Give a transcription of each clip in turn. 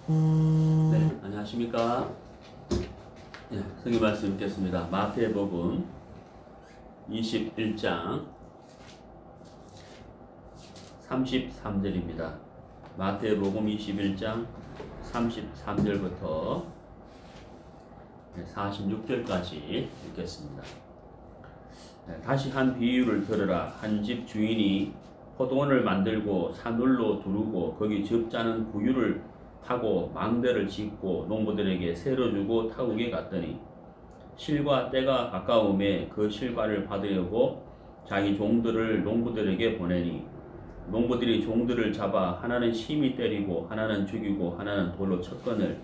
네, 안녕하십니까. 네, 성경 말씀 읽겠습니다. 마태복음 21장 33절입니다. 마태복음 21장 33절부터 46절까지 읽겠습니다. 네, 다시 한 비유를 들으라. 한 집 주인이 포도원을 만들고 산울로 두르고 거기 즙자는 구유를 타고 망대를 짓고 농부들에게 세로 주고 타국에 갔더니 실과 때가 가까움에 그 실과를 받으려고 자기 종들을 농부들에게 보내니 농부들이 종들을 잡아 하나는 심히 때리고 하나는 죽이고 하나는 돌로 쳤거늘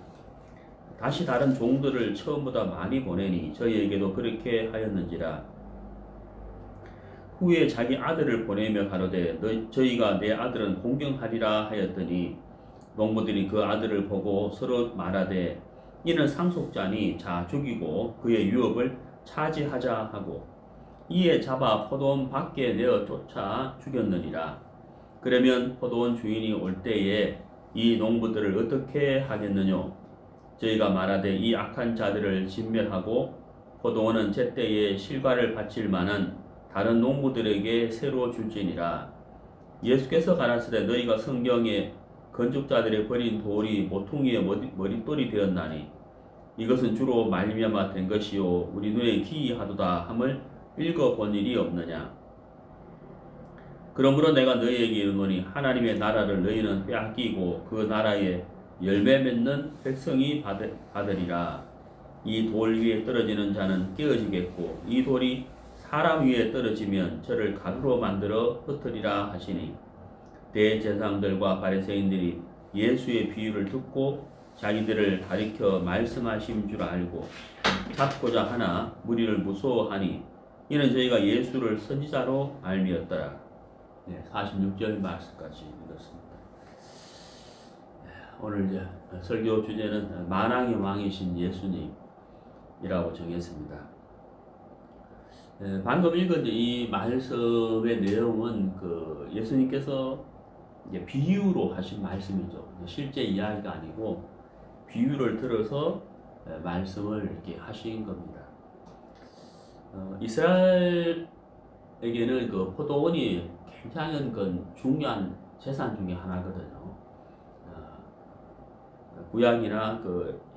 다시 다른 종들을 처음보다 많이 보내니 저희에게도 그렇게 하였는지라. 후에 자기 아들을 보내며 가로되 저희가 내 아들은 공경하리라 하였더니 농부들이 그 아들을 보고 서로 말하되 이는 상속자니 자 죽이고 그의 유업을 차지하자 하고 이에 잡아 포도원 밖에 내어 쫓아 죽였느니라. 그러면 포도원 주인이 올 때에 이 농부들을 어떻게 하겠느뇨? 저희가 말하되 이 악한 자들을 진멸하고 포도원은 제때에 실과를 바칠 만한 다른 농부들에게 새로 줄지니라. 예수께서 가라사대 너희가 성경에 건축자들의 버린 돌이 모퉁이의 머릿돌이 되었나니 이것은 주로 말미암아 된 것이요 우리 눈에 기이하도다 함을 읽어본 일이 없느냐. 그러므로 내가 너희에게 이르노니 하나님의 나라를 너희는 빼앗기고 그 나라에 열매 맺는 백성이 받으리라. 이 돌 위에 떨어지는 자는 깨어지겠고 이 돌이 사람 위에 떨어지면 저를 가루로 만들어 흩으리라 하시니 대제사장들과 바리새인들이 예수의 비유를 듣고 자기들을 가리켜 말씀하신 줄 알고 잡고자 하나 무리를 무서워하니 이는 저희가 예수를 선지자로 알미었더라. 46절 말씀까지 읽었습니다. 오늘 이제 설교 주제는 만왕의 왕이신 예수님이라고 정했습니다. 방금 읽은 이 말씀의 내용은 예수님께서 이제 비유로 하신 말씀이죠. 실제 이야기가 아니고 비유를 들어서 말씀을 이렇게 하신 겁니다. 이스라엘에게는 그 포도원이 굉장히 중요한 재산 중에 하나거든요. 구약이나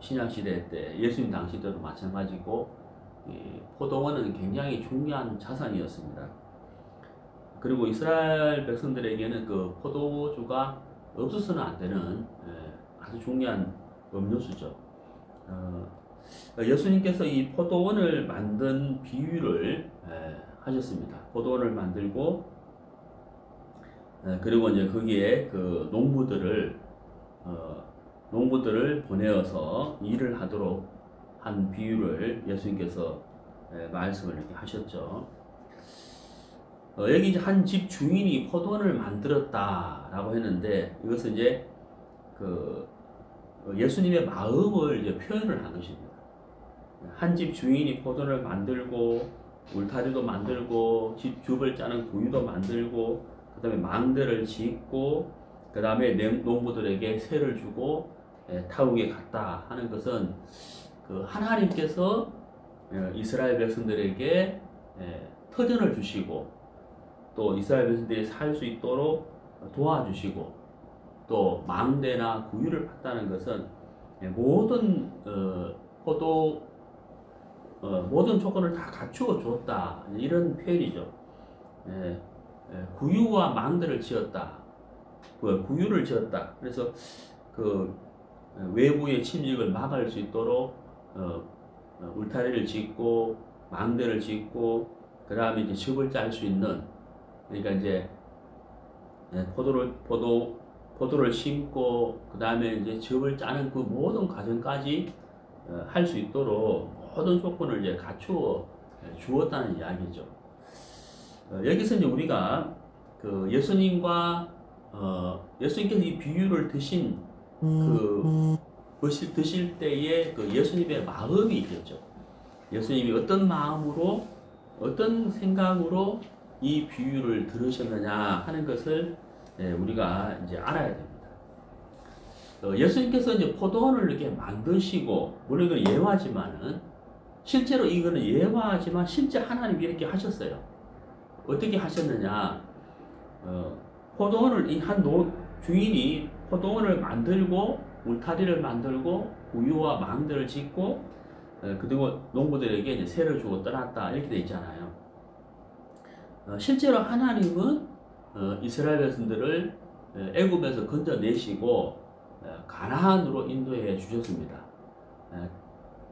신약 시대 때 예수님 당시 때도 마찬가지고 포도원은 굉장히 중요한 자산이었습니다. 그리고 이스라엘 백성들에게는 그 포도주가 없어서는 안 되는 아주 중요한 음료수죠. 예수님께서 이 포도원을 만든 비유를 하셨습니다. 포도원을 만들고 그리고 이제 거기에 그 농부들을 보내어서 일을 하도록 한 비유를 예수님께서 말씀을 이렇게 하셨죠. 여기 이제 한 집 주인이 포도원을 만들었다라고 했는데 이것은 이제 예수님의 마음을 이제 표현을 한 것입니다. 한 집 주인이 포도원을 만들고 울타리도 만들고 줍을 짜는 구유도 만들고 그 다음에 망대를 짓고 그 다음에 농부들에게 세를 주고 타국에 갔다 하는 것은 하나님께서 이스라엘 백성들에게 터전을 주시고 또 이스라엘 백성들이 살 수 있도록 도와주시고 또 망대나 구유를 팠다는 것은 모든 모든 조건을 다 갖추어 줬다 이런 표현이죠. 구유와 망대를 지었다. 구유를 지었다. 그래서 외부의 침입을 막을 수 있도록 울타리를 짓고 망대를 짓고 그 다음에 이제 즙을 짤 수 있는, 그러니까 이제 포도를 심고 그 다음에 이제 즙을 짜는 그 모든 과정까지 할 수 있도록 모든 조건을 이제 갖추어 주었다는 이야기죠. 여기서 이제 우리가 예수님께서 이 비유를 드신 드실 때에 예수님의 마음이 있겠죠. 예수님이 어떤 마음으로 어떤 생각으로 이 비유를 들으셨느냐 하는 것을 우리가 이제 알아야 됩니다. 예수님께서 이제 포도원을 이렇게 만드시고, 물론 이건 예화지만은, 실제로 이거는 예화지만 실제 하나님이 이렇게 하셨어요. 어떻게 하셨느냐? 포도원을 주인이 포도원을 만들고 울타리를 만들고 우유와 망들을 짓고 그리고 농부들에게 이제 세를 주고 떠났다 이렇게 돼 있잖아요. 실제로 하나님은 이스라엘 백성들을 애굽에서 건져내시고 가나안으로 인도해 주셨습니다.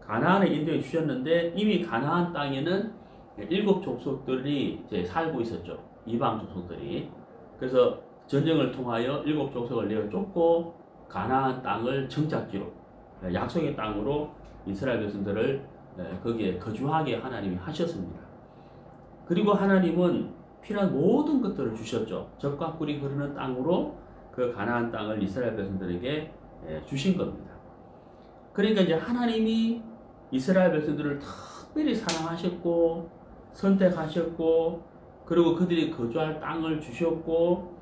가나안에 인도해 주셨는데 이미 가나안 땅에는 7 족속들이 이제 살고 있었죠. 이방 족속들이. 그래서 전쟁을 통하여 7 족속을 내어 쫓고 가나안 땅을 정착지로 약속의 땅으로 이스라엘 백성들을 거기에 거주하게 하나님이 하셨습니다. 그리고 하나님은 필요한 모든 것들을 주셨죠. 젖과 꿀이 흐르는 땅으로 그 가나안 땅을 이스라엘 백성들에게 주신 겁니다. 그러니까 이제 하나님이 이스라엘 백성들을 특별히 사랑하셨고 선택하셨고 그리고 그들이 거주할 땅을 주셨고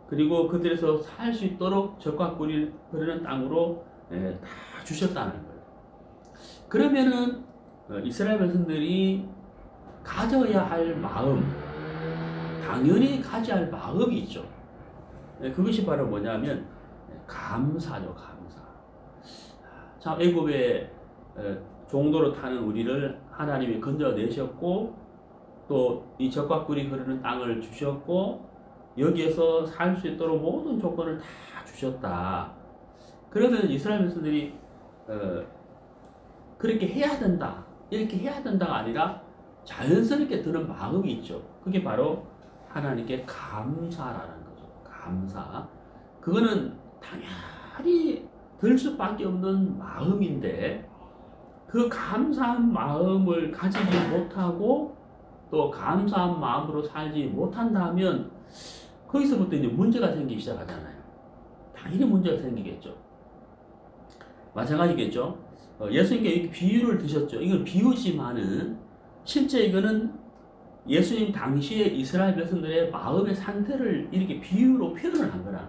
그리고 그들에서 살 수 있도록 젖과 꿀이 흐르는 땅으로 다 주셨다는 거예요. 그러면은 이스라엘 백성들이 가져야 할 마음, 당연히 가져야 할 마음이 있죠. 그것이 바로 뭐냐면 감사죠, 감사. 참 애굽의 종도로 타는 우리를 하나님이 건져내셨고 또 이 젖과 꿀이 흐르는 땅을 주셨고 여기에서 살 수 있도록 모든 조건을 다 주셨다. 그러면 이스라엘 백성들이 그렇게 해야 된다, 이렇게 해야 된다가 아니라 자연스럽게 드는 마음이 있죠. 그게 바로 하나님께 감사라는 거죠. 감사. 그거는 당연히 들 수밖에 없는 마음인데 그 감사한 마음을 가지지 못하고 또 감사한 마음으로 살지 못한다면 거기서부터 이제 문제가 생기기 시작하잖아요. 당연히 문제가 생기겠죠. 마찬가지겠죠. 예수님께 이렇게 비유를 드셨죠. 이건 비유지만은 실제 이거는 예수님 당시에 이스라엘 백성들의 마음의 상태를 이렇게 비유로 표현을 한 거라.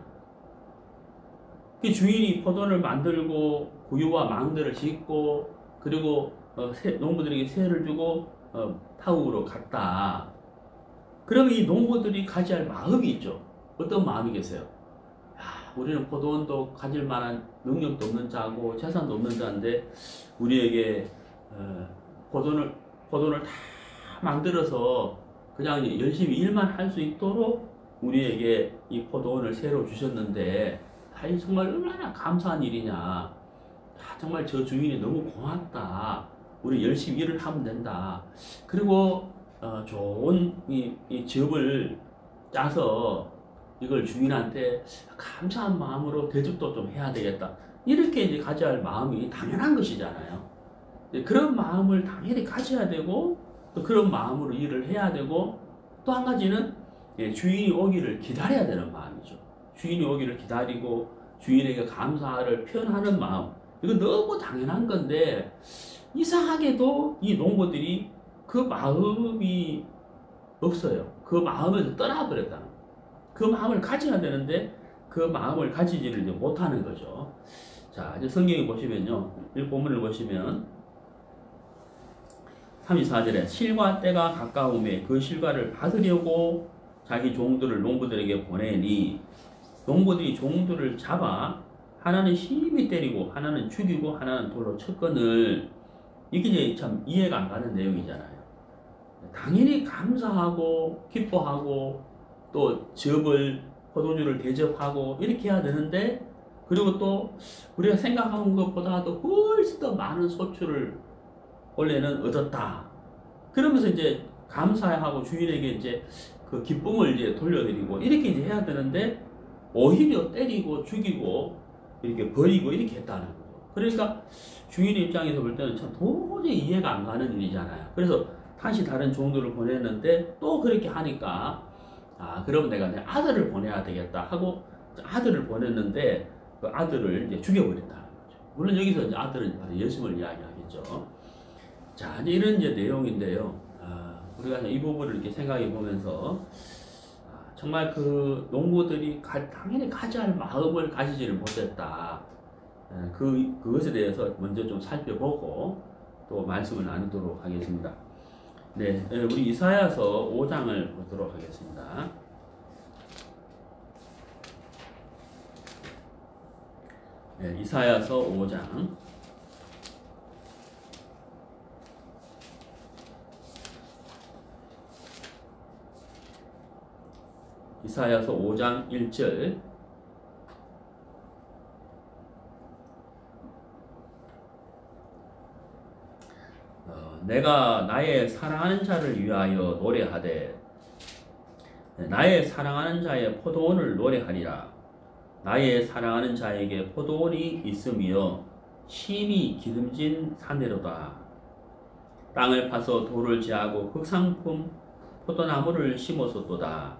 그 주인이 포도원을 만들고 구유와 망들을 짓고 그리고 농부들에게 세를 주고 타국으로 갔다. 그러면 이 농부들이 가져야 할 마음이 있죠. 어떤 마음이겠어요? 우리는 포도원도 가질 만한 능력도 없는 자고 재산도 없는 자인데 우리에게 포도원을 다 만들어서 그냥 열심히 일만 할 수 있도록 우리에게 이 포도원을 새로 주셨는데 정말 얼마나 감사한 일이냐. 정말 저 주인이 너무 고맙다. 우리 열심히 일을 하면 된다. 그리고 좋은 이 집을 짜서 이걸 주인한테 감사한 마음으로 대접도 좀 해야 되겠다. 이렇게 이제 가져야 할 마음이 당연한 것이잖아요. 그런 마음을 당연히 가져야 되고 또 그런 마음으로 일을 해야 되고 또 한 가지는 주인이 오기를 기다려야 되는 마음이죠. 주인이 오기를 기다리고 주인에게 감사를 표현하는 마음. 이건 너무 당연한 건데 이상하게도 이 농부들이 그 마음이 없어요. 그 마음에서 떠나버렸다는 거예요. 그 마음을 가져야 되는데 그 마음을 가지지를 못하는 거죠. 자, 이제 성경에 보시면요. 이 본문을 보시면 34절에 실과 때가 가까움에 그 실과를 받으려고 자기 종들을 농부들에게 보내니 농부들이 종들을 잡아 하나는 심히 때리고 하나는 죽이고 하나는 돌로 쳤거늘. 이게 이제 참 이해가 안 가는 내용이잖아요. 당연히 감사하고 기뻐하고 또 포도주를 대접하고 이렇게 해야 되는데 그리고 또 우리가 생각한 것보다도 훨씬 더 많은 소출을 원래는 얻었다. 그러면서 이제 감사하고 주인에게 이제 그 기쁨을 이제 돌려드리고 이렇게 이제 해야 되는데 오히려 때리고 죽이고 이렇게 버리고 이렇게 했다는 거죠. 그러니까 주인의 입장에서 볼 때는 참 도저히 이해가 안 가는 일이잖아요. 그래서 다시 다른 종들을 보냈는데 또 그렇게 하니까 그럼 내가 내 아들을 보내야 되겠다 하고 아들을 보냈는데 그 아들을 이제 죽여버렸다는 거죠. 물론 여기서 이제 아들은 바로 예수를 이야기하겠죠. 자, 이제 이런 이제 내용인데요. 우리가 이 부분을 이렇게 생각해 보면서 정말 그 농부들이 당연히 가져야 할 마음을 가지지를 못했다. 그것에 대해서 먼저 좀 살펴보고 또 말씀을 나누도록 하겠습니다. 네, 우리 이사야서 5장을 보도록 하겠습니다. 네, 이사야서 5장. 이사야서 5장 1절. 내가 나의 사랑하는 자를 위하여 노래하되 나의 사랑하는 자의 포도원을 노래하리라. 나의 사랑하는 자에게 포도원이 있으며 심히 기름진 산대로다. 땅을 파서 돌을 제하고 흑상품 포도나무를 심었었도다.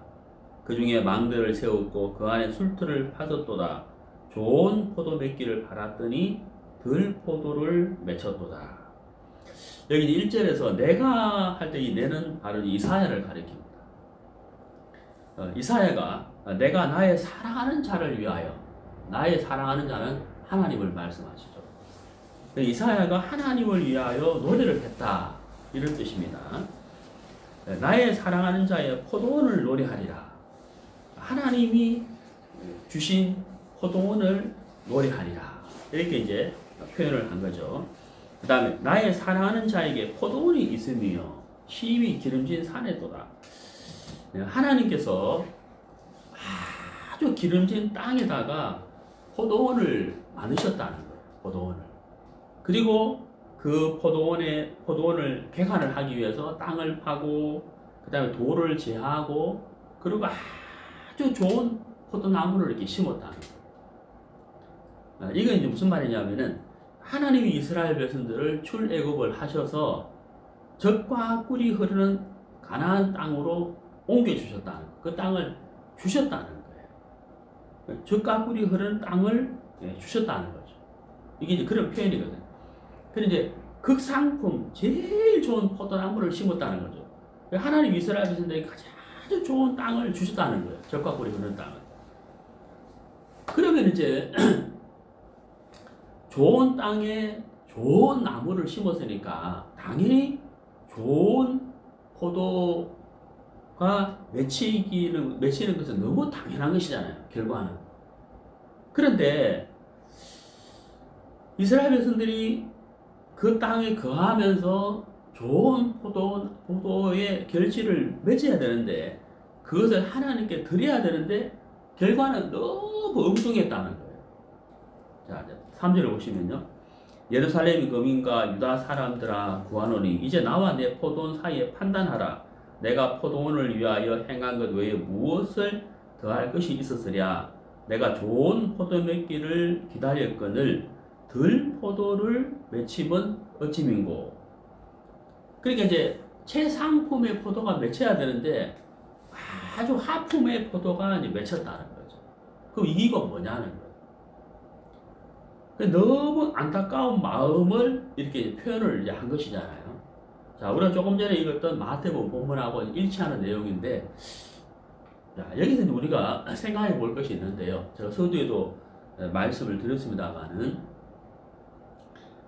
그 중에 망대를 세웠고 그 안에 술틀을 파섰도다. 좋은 포도 맺기를 팔았더니 들포도를 맺혔도다. 여기 1절에서 내가 할 때 이 내는 바로 이사야를 가리킵니다. 이사야가 내가 나의 사랑하는 자를 위하여, 나의 사랑하는 자는 하나님을 말씀하시죠. 이사야가 하나님을 위하여 노래를 했다, 이런 뜻입니다. 나의 사랑하는 자의 포도원을 노래하리라. 하나님이 주신 포도원을 노래하리라, 이렇게 이제 표현을 한 거죠. 그 다음에 나의 사랑하는 자에게 포도원이 있으며 심히 기름진 산에도다. 하나님께서 아주 기름진 땅에다가 포도원을 만드셨다는 거예요. 포도원을. 그리고 그 포도원을 개간을 하기 위해서 땅을 파고 그 다음에 돌을 제하고 그리고 아주 좋은 포도나무를 이렇게 심었다는 거예요. 이건 이제 무슨 말이냐면은 하나님이 이스라엘 백성들을 출애굽을 하셔서 젖과 꿀이 흐르는 가나안 땅으로 옮겨주셨다는, 그 땅을 주셨다는 거예요. 젖과 꿀이 흐르는 땅을 주셨다는 거죠. 이게 이제 그런 표현이거든요. 그런데 이제 극상품, 제일 좋은 포도나무를 심었다는 거죠. 하나님 이스라엘 백성들이 가장 좋은 땅을 주셨다는 거예요. 젖과 꿀이 흐르는 땅을. 그러면 이제 좋은 땅에 좋은 나무를 심었으니까 당연히 좋은 포도가 맺히는 것은 너무 당연한 것이잖아요. 결과는. 그런데 이스라엘 백성들이 그 땅에 거하면서 좋은 포도의 결실을 맺어야 되는데 그것을 하나님께 드려야 되는데 결과는 너무 엉뚱했다는 거예요. 자, 3절을 보시면요. 예루살렘 거민과 유다 사람들아 구하노니 이제 나와 내 포도원 사이에 판단하라. 내가 포도원을 위하여 행한 것 외에 무엇을 더할 것이 있었으랴. 내가 좋은 포도 맺기를 기다렸거늘 들 포도를 맺힘은 어찌민고. 그러니까 이제 최상품의 포도가 맺혀야 되는데 아주 하품의 포도가 이제 맺혔다는 거죠. 그럼 이유가 뭐냐는 거예요. 너무 안타까운 마음을 이렇게 표현을 이제 한 것이잖아요. 자, 우리가 조금 전에 읽었던 마태복음 본문하고 일치하는 내용인데, 자, 여기서 우리가 생각해 볼 것이 있는데요. 제가 서두에도 말씀을 드렸습니다만은,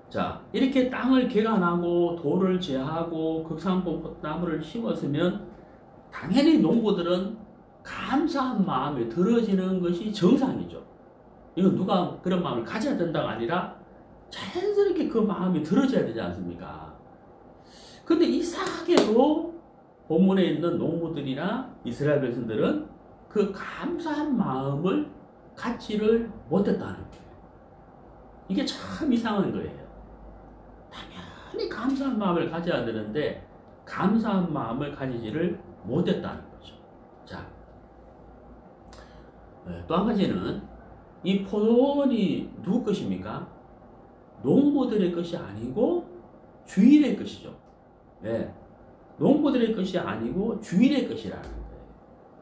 자, 이렇게 땅을 개간하고 돌을 제하고 극상품 포도나무를 심었으면 당연히 농부들은 감사한 마음이 들어지는 것이 정상이죠. 이건 누가 그런 마음을 가져야 된다가 아니라 자연스럽게 그 마음이 들어져야 되지 않습니까? 근데 이상하게도 본문에 있는 농부들이나 이스라엘 백성들은 그 감사한 마음을 갖지를 못했다는 거예요. 이게 참 이상한 거예요. 당연히 감사한 마음을 가져야 되는데 감사한 마음을 가지지를 못했다는 거죠. 자, 또 한 가지는 이 포도원이 누구 것입니까? 농부들의 것이 아니고 주인의 것이죠. 네. 농부들의 것이 아니고 주인의 것이라는 거예요.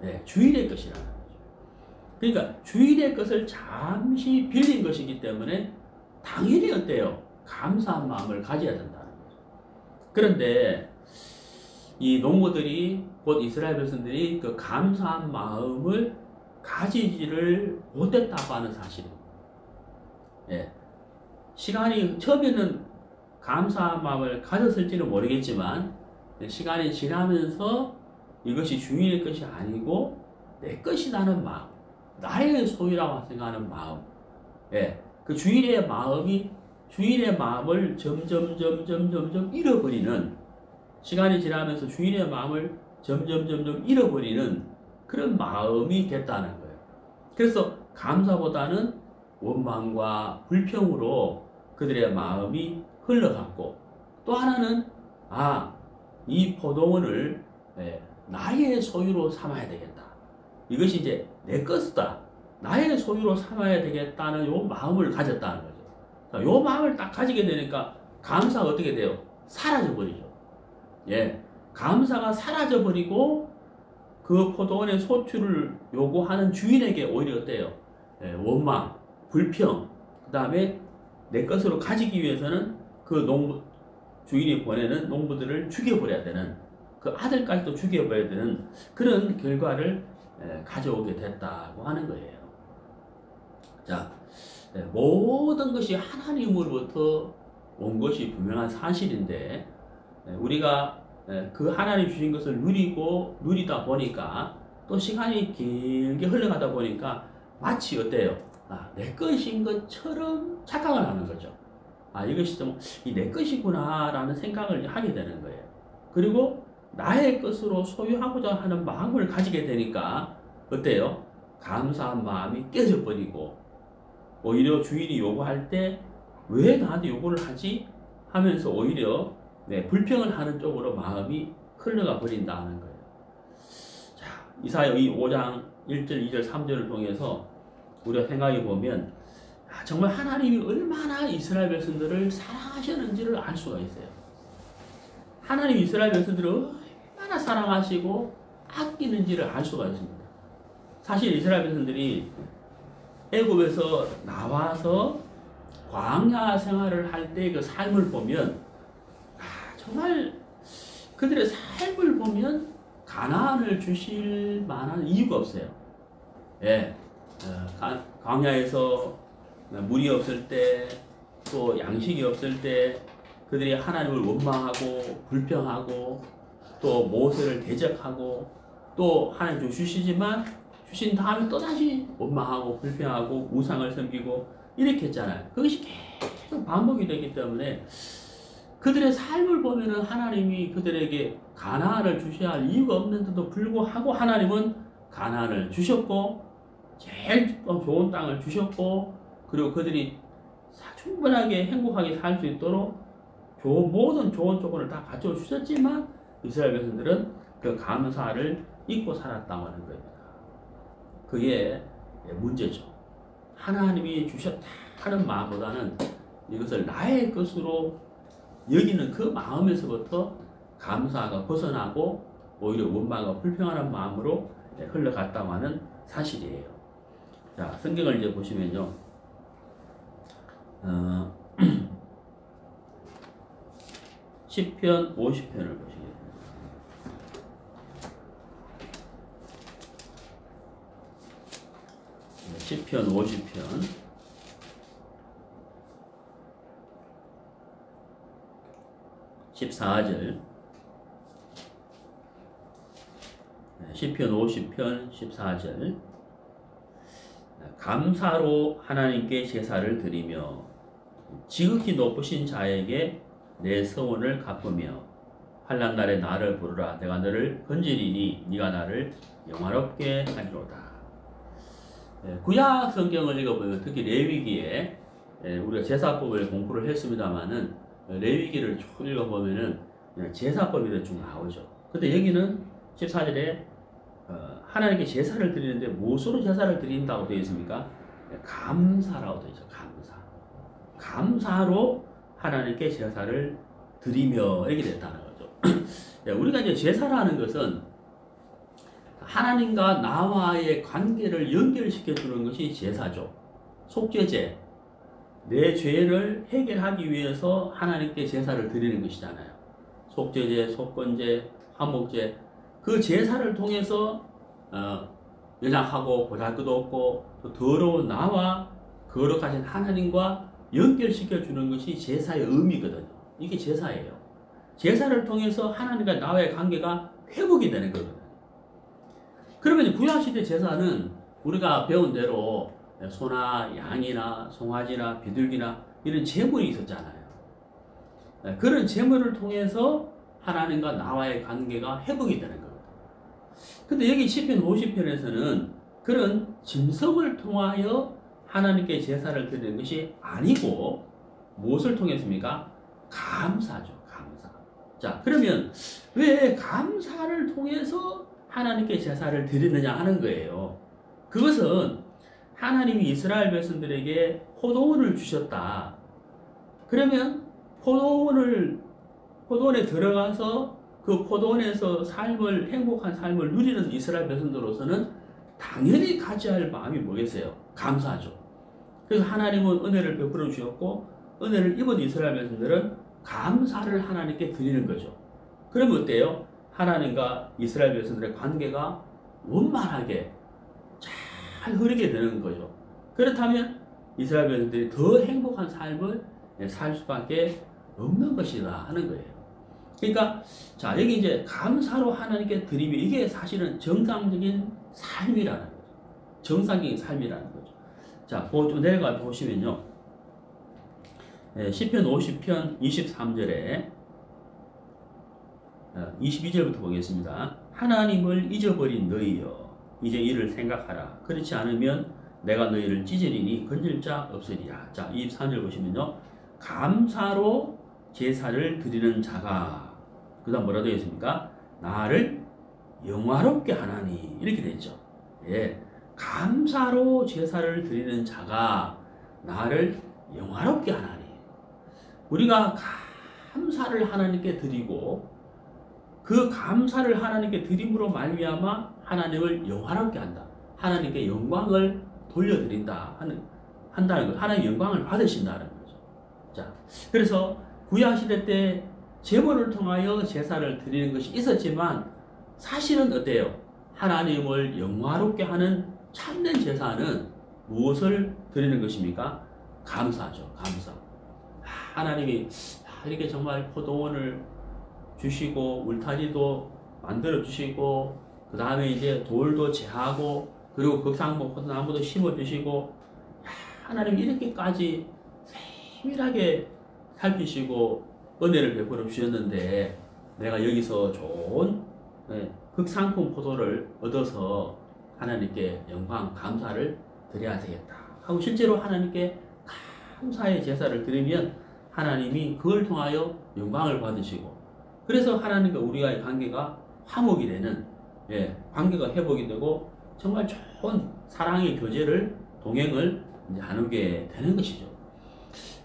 네. 주인의 것이라는 거죠. 그러니까 주인의 것을 잠시 빌린 것이기 때문에 당연히 어때요? 감사한 마음을 가져야 된다는 거죠. 그런데 이 농부들이 곧 이스라엘 백성들이 그 감사한 마음을 가지지를 못했다고 하는 사실입니다. 예. 시간이 처음에는 감사한 마음을 가졌을지는 모르겠지만 시간이 지나면서 이것이 주인의 것이 아니고 내 것이라는 마음, 나의 소유라고 생각하는 마음, 예, 그 주인의 마음을 점점 잃어버리는, 시간이 지나면서 주인의 마음을 점점 잃어버리는 그런 마음이 됐다는 거예요. 그래서 감사보다는 원망과 불평으로 그들의 마음이 흘러갔고, 또 하나는 이 포도원을 나의 소유로 삼아야 되겠다. 이것이 이제 내 것이다. 나의 소유로 삼아야 되겠다는 요 마음을 가졌다는 거죠. 자, 요 마음을 딱 가지게 되니까 감사가 어떻게 돼요? 사라져 버리죠. 예. 감사가 사라져 버리고 그 포도원의 소출을 요구하는 주인에게 오히려 어때요? 원망, 불평, 그 다음에 내 것으로 가지기 위해서는 그 주인이 보내는 농부들을 죽여버려야 되는, 그 아들까지도 죽여버려야 되는 그런 결과를 가져오게 됐다고 하는 거예요. 자, 모든 것이 하나님으로부터 온 것이 분명한 사실인데, 우리가 그 하나님 주신 것을 누리다 보니까, 또 시간이 길게 흘러가다 보니까 마치 어때요? 내 것인 것처럼 착각을 하는 거죠. 이것이 좀 내 것이구나 라는 생각을 하게 되는 거예요. 그리고 나의 것으로 소유하고자 하는 마음을 가지게 되니까 어때요? 감사한 마음이 깨져버리고, 오히려 주인이 요구할 때 왜 나한테 요구를 하지? 하면서 오히려 불평을 하는 쪽으로 마음이 흘러가 버린다는 거예요. 자, 이사야 5장 1절, 2절, 3절을 통해서 우리가 생각해 보면 정말 하나님이 얼마나 이스라엘 백성들을 사랑하셨는지를 알 수가 있어요. 하나님 이스라엘 백성들을 얼마나 사랑하시고 아끼는지를 알 수가 있습니다. 사실 이스라엘 백성들이 애굽에서 나와서 광야 생활을 할 때 그 삶을 보면 정말 그들의 삶을 보면 가나안을 주실 만한 이유가 없어요. 예, 광야에서 물이 없을 때, 또 양식이 없을 때 그들이 하나님을 원망하고 불평하고 또 모세를 대적하고, 또 하나님 주시지만 주신 다음에 또다시 원망하고 불평하고 우상을 섬기고 이렇게 했잖아요. 그것이 계속 반복이 되기 때문에 그들의 삶을 보면은 하나님이 그들에게 가나안을 주셔야 할 이유가 없는데도 불구하고 하나님은 가나안을 주셨고, 제일 좋은 땅을 주셨고, 그리고 그들이 충분하게 행복하게 살 수 있도록 모든 좋은 조건을 다 갖춰 주셨지만 이스라엘 백성들은 그 감사를 잊고 살았다고 하는 겁니다. 그게 문제죠. 하나님이 주셨다 하는 마음보다는 이것을 나의 것으로 여기는 그 마음에서부터 감사가 벗어나고 오히려 원망과 불평하는 마음으로 흘러갔다고 하는 사실이에요. 자, 성경을 이제 보시면요. 시편 50편을 보시겠습니다. 시편 50편 14절, 시편 50편 14절, 감사로 하나님께 제사를 드리며 지극히 높으신 자에게 내 서원을 갚으며 환난 날에 나를 부르라. 내가 너를 건지리니 네가 나를 영화롭게 하리로다. 구약 성경을 읽어보면 특히 레위기에 우리가 제사법을 공부를 했습니다만은 레위기를 쭉 읽어보면은 제사법이 쭉 나오죠. 근데 여기는 14절에 하나님께 제사를 드리는데 무엇으로 제사를 드린다고 되어 있습니까? 감사라고 되어 있죠. 감사로 하나님께 제사를 드리며 이렇게 됐다는 거죠. 우리가 이제 제사라는 것은 하나님과 나와의 관계를 연결시켜 주는 것이 제사죠. 속죄제, 내 죄를 해결하기 위해서 하나님께 제사를 드리는 것이잖아요. 속죄제, 속건제, 화목제, 그 제사를 통해서 연약하고 보잘것없고 또 더러운 나와 거룩하신 하나님과 연결시켜 주는 것이 제사의 의미거든요. 이게 제사예요. 제사를 통해서 하나님과 나와의 관계가 회복이 되는 거거든요. 그러면 구약시대 제사는 우리가 배운 대로 소나 양이나 송아지나 비둘기나 이런 제물이 있었잖아요. 그런 제물을 통해서 하나님과 나와의 관계가 회복이 되는 거거든요. 근데 여기 시편 50편에서는 그런 짐승을 통하여 하나님께 제사를 드리는 것이 아니고 무엇을 통했습니까? 감사죠. 감사. 자, 그러면 왜 감사를 통해서 하나님께 제사를 드리느냐 하는 거예요. 그것은 하나님이 이스라엘 백성들에게 포도원을 주셨다. 그러면 포도원에 들어가서 그 포도원에서 행복한 삶을 누리는 이스라엘 백성들로서는 당연히 가져야 할 마음이 뭐겠어요? 감사죠. 그래서 하나님은 은혜를 베풀어 주셨고 은혜를 입은 이스라엘 백성들은 감사를 하나님께 드리는 거죠. 그러면 어때요? 하나님과 이스라엘 백성들의 관계가 원만하게 잘 흐르게 되는 거죠. 그렇다면 이스라엘 백성들이 더 행복한 삶을 살 수밖에 없는 것이다 하는 거예요. 그러니까 자, 여기 이제 감사로 하나님께 드리면 이게 사실은 정상적인 삶이라는 거죠. 정상적인 삶이라는 거죠. 자, 좀 내려가 보시면요. 시편 50편 23절에 22절부터 보겠습니다. 하나님을 잊어버린 너희여 이제 이를 생각하라. 그렇지 않으면 내가 너희를 찢으리니 건질 자 없으리라. 자, 23절 보시면요. 감사로 제사를 드리는 자가 그 다음 뭐라 되어 있습니까? 나를 영화롭게 하나니 이렇게 되어 있죠. 예, 감사로 제사를 드리는 자가 나를 영화롭게 하나니. 우리가 감사를 하나님께 드리고 그 감사를 하나님께 드림으로 말미암아 하나님을 영화롭게 한다. 하나님께 영광을 돌려드린다 한다는 것. 하나님의 영광을 받으신다는 거죠. 자, 그래서 구약시대 때 제물을 통하여 제사를 드리는 것이 있었지만 사실은 어때요? 하나님을 영화롭게 하는 참된 제사는 무엇을 드리는 것입니까? 감사죠. 감사. 하나님이 이렇게 정말 포도원을 주시고 울타리도 만들어 주시고 그 다음에 이제 돌도 제하고 그리고 극상목 포도나무도 심어 주시고 하나님이 이렇게까지 세밀하게 살피시고 은혜를 베풀어 주셨는데 내가 여기서 좋은 극상품 포도를 얻어서 하나님께 영광 감사를 드려야 되겠다 하고 실제로 하나님께 감사의 제사를 드리면 하나님이 그걸 통하여 영광을 받으시고 그래서 하나님과 우리와의 관계가 화목이 되는 관계가 회복이 되고 정말 좋은 사랑의 교제를 동행을 이제 나누게 되는 것이죠.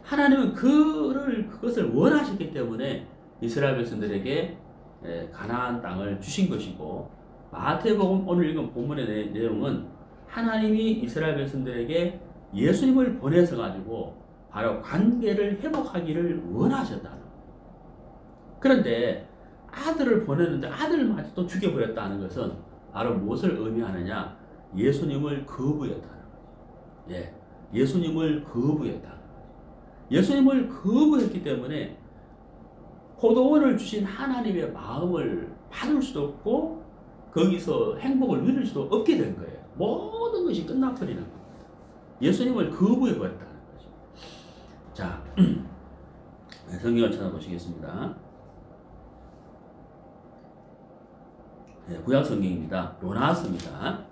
하나님은 그것을 원하셨기 때문에 이스라엘 백성들에게 가나안 땅을 주신 것이고 마태복음 오늘 읽은 본문의 내용은 하나님이 이스라엘 백성들에게 예수님을 보내서 가지고 바로 관계를 회복하기를 원하셨다는 거예요. 그런데 아들을 보냈는데 아들마저 또 죽여버렸다는 것은 바로 무엇을 의미하느냐? 예수님을 거부했다는 거죠. 예, 예수님을 거부했다는 거죠. 예수님을 거부했기 때문에 포도원을 주신 하나님의 마음을 받을 수도 없고 거기서 행복을 누릴 수도 없게 된 거예요. 모든 것이 끝나버리는 겁니다. 예수님을 거부해버렸다는 거죠. 자, 성경을 찾아보시겠습니다. 구약 성경입니다. 요나서입니다.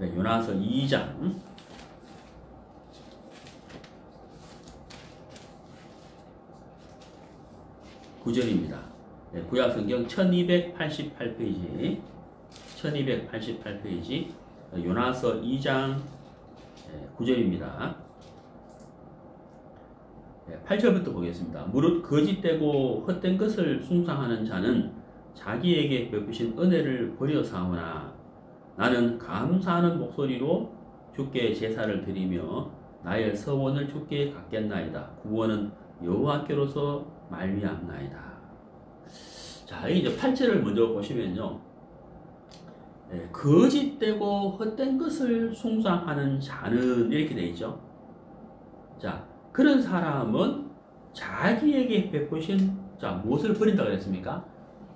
요나서 2장 9절입니다. 구약 성경 1288페이지 1288페이지 요나서 2장 9절입니다. 8절부터 보겠습니다. 무릇 거짓되고 헛된 것을 숭상하는 자는 자기에게 베푸신 은혜를 버려사오나 나는 감사하는 목소리로 주께 제사를 드리며 나의 서원을 주께 갖겠나이다. 구원은 여호와께로서 말미암나이다. 자, 이제 8절을 먼저 보시면요. 거짓되고 헛된 것을 숭상하는 자는 이렇게 되어 있죠. 자, 그런 사람은 자기에게 베푸신 무엇을 버린다 그랬습니까?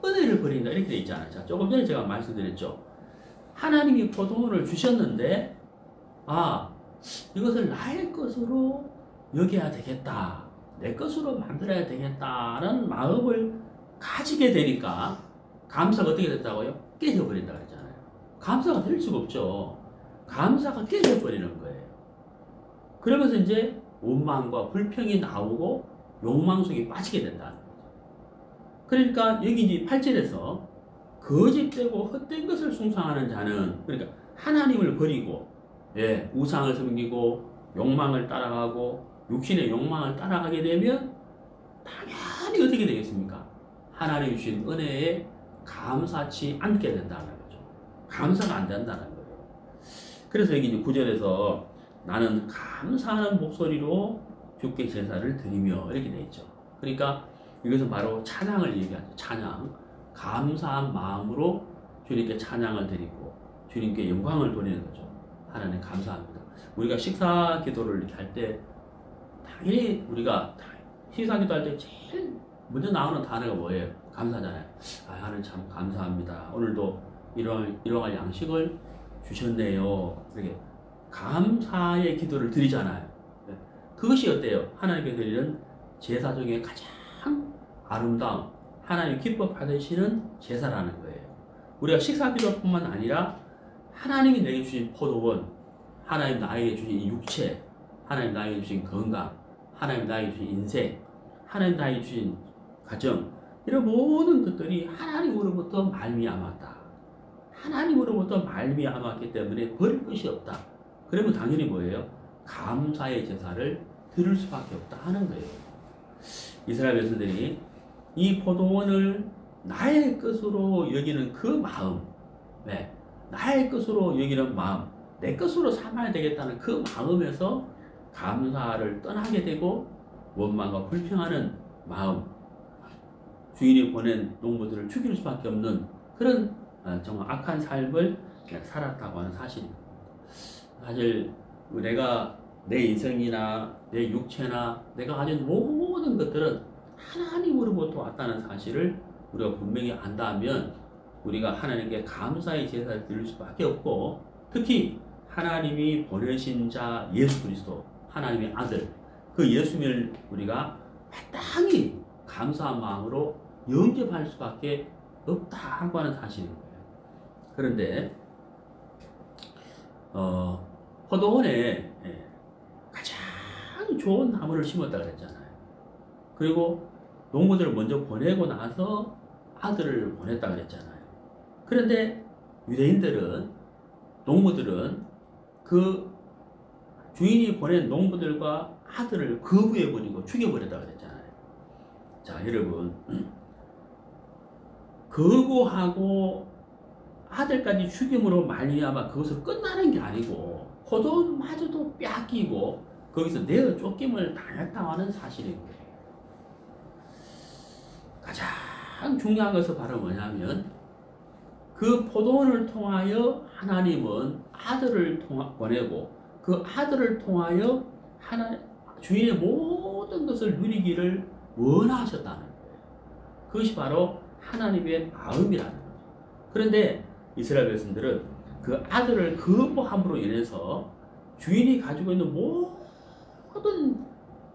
은혜를 버린다 이렇게 되어 있잖아요. 자, 조금 전에 제가 말씀드렸죠. 하나님이 포도원을 주셨는데 이것을 나의 것으로 여겨야 되겠다, 내 것으로 만들어야 되겠다는 마음을 가지게 되니까 감사가 어떻게 됐다고요? 깨져버린다 그랬잖아요. 감사가 될 수가 없죠. 감사가 깨져버리는 거예요. 그러면서 이제 원망과 불평이 나오고 욕망 속에 빠지게 된다는 거죠. 그러니까 여기 이제 8절에서 거짓되고 헛된 것을 숭상하는 자는, 그러니까 하나님을 버리고 우상을 섬기고 욕망을 따라가고 육신의 욕망을 따라가게 되면 당연히 어떻게 되겠습니까? 하나님 주신 은혜에 감사치 않게 된다는 거죠. 감사가 안 된다는 거예요. 그래서 여기 이제 9절에서 나는 감사하는 목소리로 주께 제사를 드리며 이렇게 되어 있죠. 그러니까 이것은 바로 찬양을 얘기하죠. 찬양. 감사한 마음으로 주님께 찬양을 드리고 주님께 영광을 돌리는 거죠. 하나님 감사합니다. 우리가 식사 기도를 이렇게 할 때 당연히 우리가 식사 기도할 때 제일 먼저 나오는 단어가 뭐예요? 감사잖아요. 하나님 참 감사합니다. 오늘도 이러한 양식을 주셨네요. 이렇게 감사의 기도를 드리잖아요. 그것이 어때요? 하나님께 드리는 제사 중에 가장 아름다운, 하나님 기뻐 받으시는 제사라는 거예요. 우리가 식사 기도뿐만 아니라 하나님이 내게 주신 포도원, 하나님 나에게 주신 육체, 하나님 나에게 주신 건강, 하나님 나에게 주신 인생, 하나님 나에게 주신 가정, 이런 모든 것들이 하나님으로부터 말미암았다. 하나님으로부터 말미암았기 때문에 버릴 것이 없다. 그러면 당연히 뭐예요? 감사의 제사를 드릴 수밖에 없다 하는 거예요. 이스라엘 백성들이 이 포도원을 나의 것으로 여기는 그 마음, 나의 것으로 여기는 마음, 내 것으로 삼아야 되겠다는 그 마음에서 감사를 떠나게 되고 원망과 불평하는 마음, 주인이 보낸 농부들을 죽일 수밖에 없는 그런 정말 악한 삶을 살았다고 하는 사실입니다. 사실 내가 내 인생이나 내 육체나 내가 가진 모든 것들은 하나님으로부터 왔다는 사실을 우리가 분명히 안다면 우리가 하나님께 감사의 제사를 드릴 수밖에 없고, 특히 하나님이 보내신 자 예수 그리스도, 하나님의 아들, 그 예수님을 우리가 마땅히 감사한 마음으로 영접할 수밖에 없다고 하는 사실인 거예요. 그런데 포도원에 가장 좋은 나무를 심었다 그랬잖아요. 그리고 농부들을 먼저 보내고 나서 아들을 보냈다 그랬잖아요. 그런데 유대인들은, 농부들은 그 주인이 보낸 농부들과 아들을 거부해버리고 죽여버렸다 그랬잖아요. 자, 여러분, 거부하고 아들까지 죽임으로 말미암아 그것으로 끝나는 게 아니고 포도원마저도 뺏기고 거기서 내어 쫓김을 당했다고 하는 사실인 거예요. 가장 중요한 것은 바로 뭐냐면 그 포도원을 통하여 하나님은 아들을 보내고 그 아들을 통하여 주인의 모든 것을 누리기를 원하셨다는 거예요. 그것이 바로 하나님의 마음이라는 거죠. 그런데 이스라엘 백성들은 그 아들을 거부함으로 인해서 주인이 가지고 있는 모든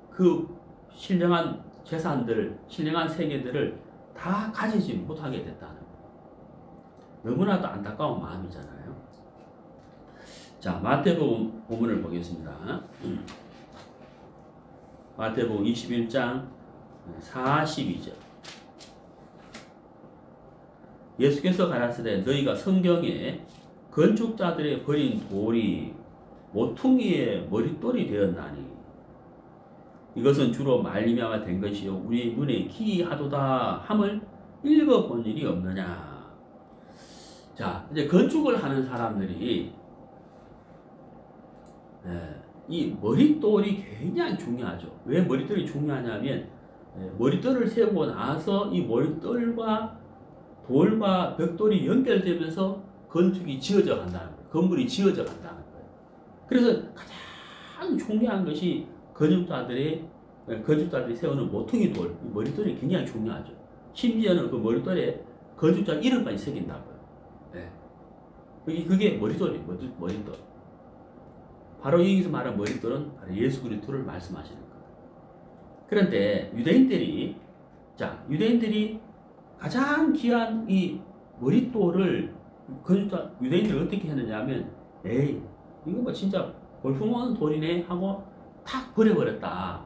그 신령한 재산들, 신령한 세계들을 다 가지지 못하게 됐다는 거예요. 너무나도 안타까운 마음이잖아요. 자, 마태복음 본문을 보겠습니다. 마태복음 21장 42절. 예수께서 가라사대 너희가 성경에 건축자들의 버린 돌이 모퉁이의 머릿돌이 되었나니 이것은 주로 말미암아 된 것이요 우리 눈에 기이하도다 함을 읽어본 일이 없느냐. 자, 이제 건축을 하는 사람들이 이 머릿돌이 굉장히 중요하죠. 왜 머릿돌이 중요하냐면 머릿돌을 세우고 나서 이 머릿돌과 돌과 벽돌이 연결되면서 건축이 지어져 간다는 거예요. 건물이 지어져 간다는 거예요. 그래서 가장 중요한 것이 건축자들이 세우는 모퉁이 돌, 머릿돌이 굉장히 중요하죠. 심지어는 그 머릿돌에 건축자 이름까지 새긴다고요. 네. 그게 머릿돌이에요. 머릿돌. 바로 여기서 말하는 머릿돌은 바로 예수 그리스도를 말씀하시는 거예요. 그런데 유대인들이 가장 귀한 이 머릿돌을 유대인들이 어떻게 했느냐면, 에이, 이거 뭐 진짜 볼품없는 돌이네 하고 탁 버려버렸다.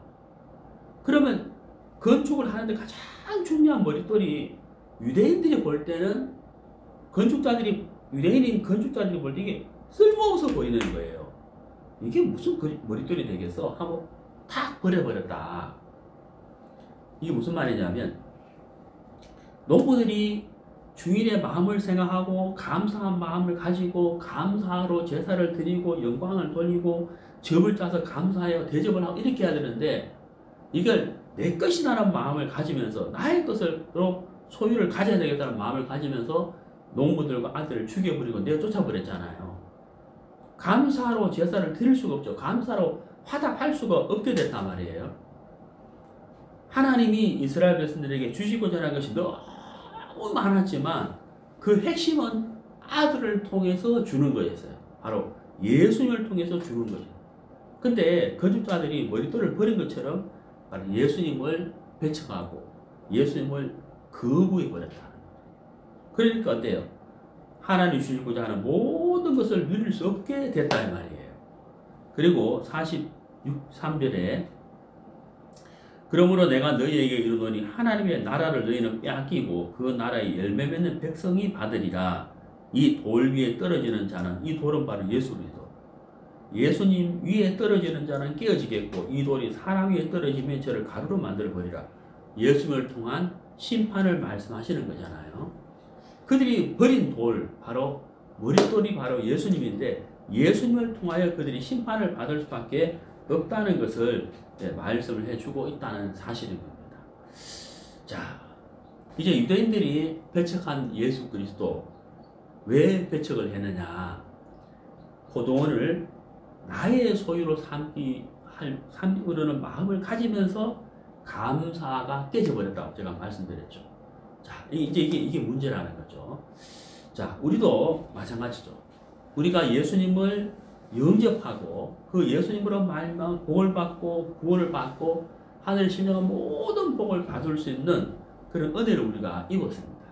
그러면 건축을 하는데 가장 중요한 머릿돌이 유대인들이 볼 때는 유대인인 건축자들이 볼 때 이게 쓸모없어 보이는 거예요. 이게 무슨 머릿돌이 되겠어? 하고 탁 버려버렸다. 이게 무슨 말이냐면, 농부들이 주인의 마음을 생각하고 감사한 마음을 가지고 감사로 제사를 드리고 영광을 돌리고 접을 짜서 감사하여 대접을 하고 이렇게 해야 되는데, 이걸 내 것이라는 마음을 가지면서 나의 것으로 소유를 가져야 되겠다는 마음을 가지면서 농부들과 아들을 죽여버리고 내쫓아버렸잖아요. 감사로 제사를 드릴 수가 없죠. 감사로 화답할 수가 없게 됐단 말이에요. 하나님이 이스라엘 백성들에게 주시고자 하는 것이 너무 많았지만 그 핵심은 아들을 통해서 주는 거였어요. 바로 예수님을 통해서 주는 거죠. 근데 건축자들이 머릿돌을 버린 것처럼 바로 예수님을 배척하고 예수님을 거부해버렸다는 거예요. 그러니까 어때요? 하나님 주시고자 하는 모든 것을 누릴 수 없게 됐다 이 말이에요. 그리고 43절에 그러므로 내가 너희에게 이르노니 하나님의 나라를 너희는 빼앗기고 그 나라의 열매 맺는 백성이 받으리라. 이 돌 위에 떨어지는 자는, 이 돌은 바로 예수 그리스도, 예수님 위에 떨어지는 자는 깨어지겠고 이 돌이 사람 위에 떨어지면 저를 가루로 만들어 버리라. 예수님을 통한 심판을 말씀하시는 거잖아요. 그들이 버린 돌, 바로 머릿돌이 바로 예수님인데 예수님을 통하여 그들이 심판을 받을 수밖에 없다는 것을 말씀을 해주고 있다는 사실인 겁니다. 자, 이제 유대인들이 배척한 예수 그리스도, 왜 배척을 했느냐? 포도원을 나의 소유로 삼으려는 마음을 가지면서 감사가 깨져버렸다고 제가 말씀드렸죠. 자, 이제 이게 문제라는 거죠. 자, 우리도 마찬가지죠. 우리가 예수님을 영접하고 그 예수님으로 말미암아 복을 받고 구원을 받고 하늘 신령한 모든 복을 받을 수 있는 그런 은혜를 우리가 입었습니다.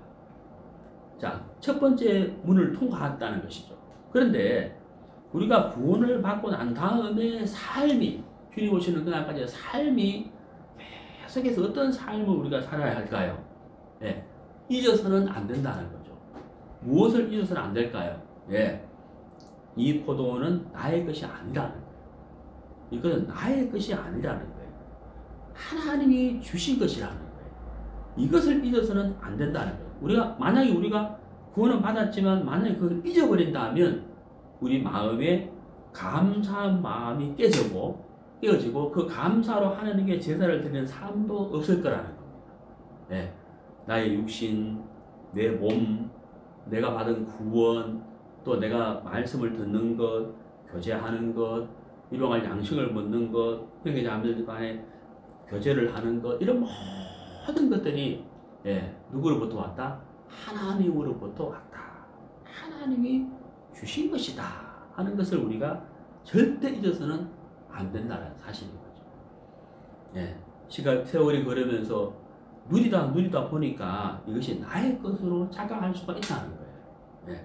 자, 첫 번째 문을 통과했다는 것이죠. 그런데 우리가 구원을 받고 난 다음에 삶이, 주님 오시는 그날까지의 삶이 계속해서 어떤 삶을 우리가 살아야 할까요? 예, 잊어서는 안 된다는 거죠. 무엇을 잊어서는 안 될까요? 예, 이 포도원은 나의 것이 아니라는 거예요. 이것은 나의 것이 아니라는 거예요. 하나님이 주신 것이라는 거예요. 이것을 잊어서는 안 된다는 거예요. 만약에 우리가 구원은 받았지만 만약에 그걸 잊어버린다면 우리 마음에 감사한 마음이 깨어지고 그 감사로 하나님께 제사를 드리는 삶도 없을 거라는 겁니다. 네. 나의 육신, 내 몸, 내가 받은 구원, 또 내가 말씀을 듣는 것, 교제하는 것, 일용할 양식을 먹는 것, 형제자매들 간에 교제를 하는 것, 이런 모든 것들이 누구로부터 왔다? 하나님으로부터 왔다. 하나님이 주신 것이다 하는 것을 우리가 절대 잊어서는 안 된다는 사실인 거죠. 세월이 걸으면서 누리다 보니까 이것이 나의 것으로 착각할 수가 있다는 거예요.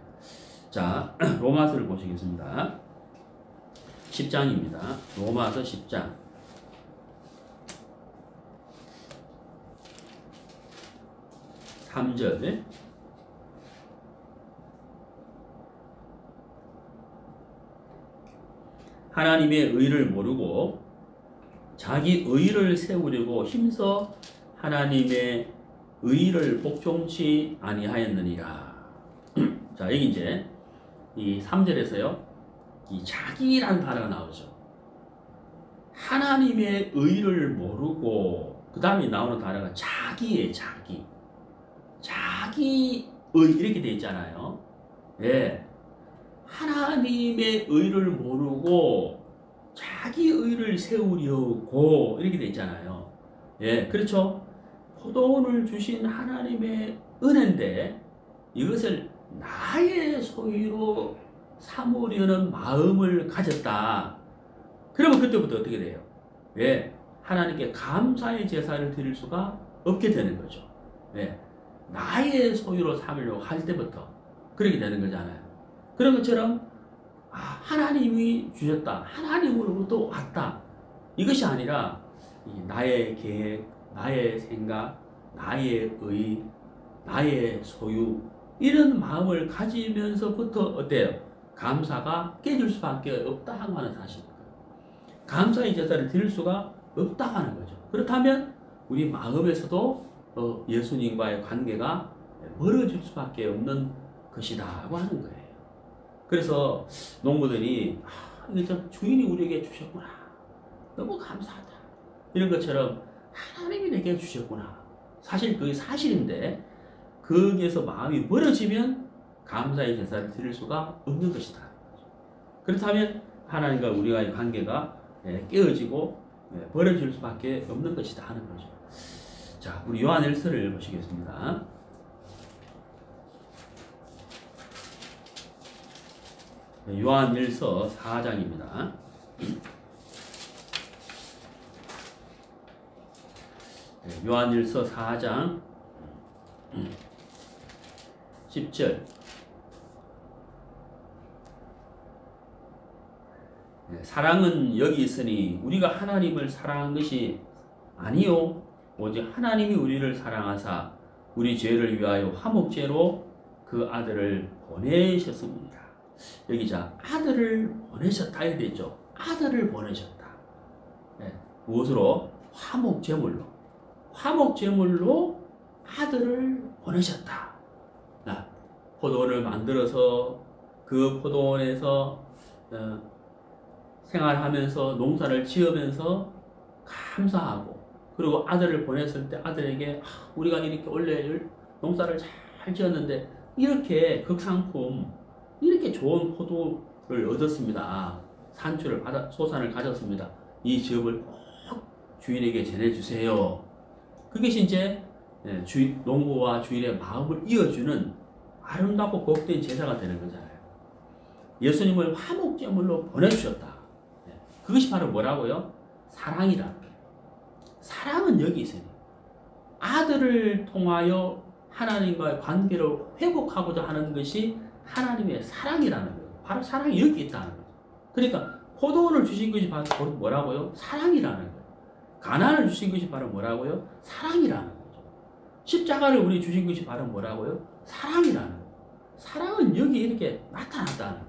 자, 로마서를 보시겠습니다. 10장입니다. 로마서 10장. (3절) 하나님의 의를 모르고 자기 의를 세우려고 힘써 하나님의 의를 복종치 아니하였느니라. 자, 여기 이제 이 3절에서요, 이 자기라는 단어가 나오죠. 하나님의 의를 모르고 그 다음에 나오는 단어가 자기의 자기 의 이렇게 돼 있잖아요. 예, 하나님의 의를 모르고 자기 의를 세우려고 이렇게 돼 있잖아요. 예, 그렇죠. 포도원을 주신 하나님의 은혜인데 이것을 나의 소유로 삼으려는 마음을 가졌다. 그러면 그때부터 어떻게 돼요? 예, 하나님께 감사의 제사를 드릴 수가 없게 되는 거죠. 예, 나의 소유로 삼으려고 할 때부터 그렇게 되는 거잖아요. 그런 것처럼 하나님이 주셨다. 하나님으로부터 왔다. 이것이 아니라 나의 계획, 나의 생각, 나의 의, 나의 소유 이런 마음을 가지면서부터 어때요? 감사가 깨질 수밖에 없다고 하는 사실입니다. 감사의 제사를 드릴 수가 없다고 하는 거죠. 그렇다면 우리 마음에서도 예수님과의 관계가 멀어질 수밖에 없는 것이다 하고 하는 거예요. 그래서 농부들이 이게 참 주인이 우리에게 주셨구나. 너무 감사하다. 이런 것처럼 하나님이 내게 주셨구나. 사실 그게 사실인데 거기에서 마음이 멀어지면 감사의 제사를 드릴 수가 없는 것이다. 그렇다면 하나님과 우리와의 관계가 깨어지고 벌어질 수밖에 없는 것이다 하는 거죠. 자, 우리 요한일서를 보시겠습니다. 요한일서 4장입니다. 요한일서 4장 10절. 사랑은 여기 있으니 우리가 하나님을 사랑한 것이 아니요 오직 하나님이 우리를 사랑하사 우리 죄를 위하여 화목제로 그 아들을 보내셨습니다. 여기 자 아들을 보내셨다 이렇게 되죠. 아들을 보내셨다. 무엇으로? 화목제물로 아들을 보내셨다. 포도원을 만들어서 그 포도원에서 생활하면서 농사를 지으면서 감사하고 그리고 아들을 보냈을 때 아들에게 우리가 이렇게 원래 농사를 잘 지었는데 이렇게 극상품 이렇게 좋은 포도를 얻었습니다. 산출을 받아 소산을 가졌습니다. 이 지업을 꼭 주인에게 전해주세요. 그것이 이제 농부와 주인의 마음을 이어주는 아름답고 복된 제사가 되는 거잖아요. 예수님을 화목제물로 보내주셨다. 그것이 바로 뭐라고요? 사랑이라는 거예요. 사랑은 여기 있어요. 아들을 통하여 하나님과의 관계를 회복하고자 하는 것이 하나님의 사랑이라는 거예요. 바로 사랑이 여기 있다는 거죠. 그러니까 포도원을 주신 것이 바로 뭐라고요? 사랑이라는 거예요. 가난을 주신 것이 바로 뭐라고요? 사랑이라는 거죠. 십자가를 우리 주신 것이 바로 뭐라고요? 사랑이라는 거예요. 사랑은 여기 이렇게 나타났다는 거예요.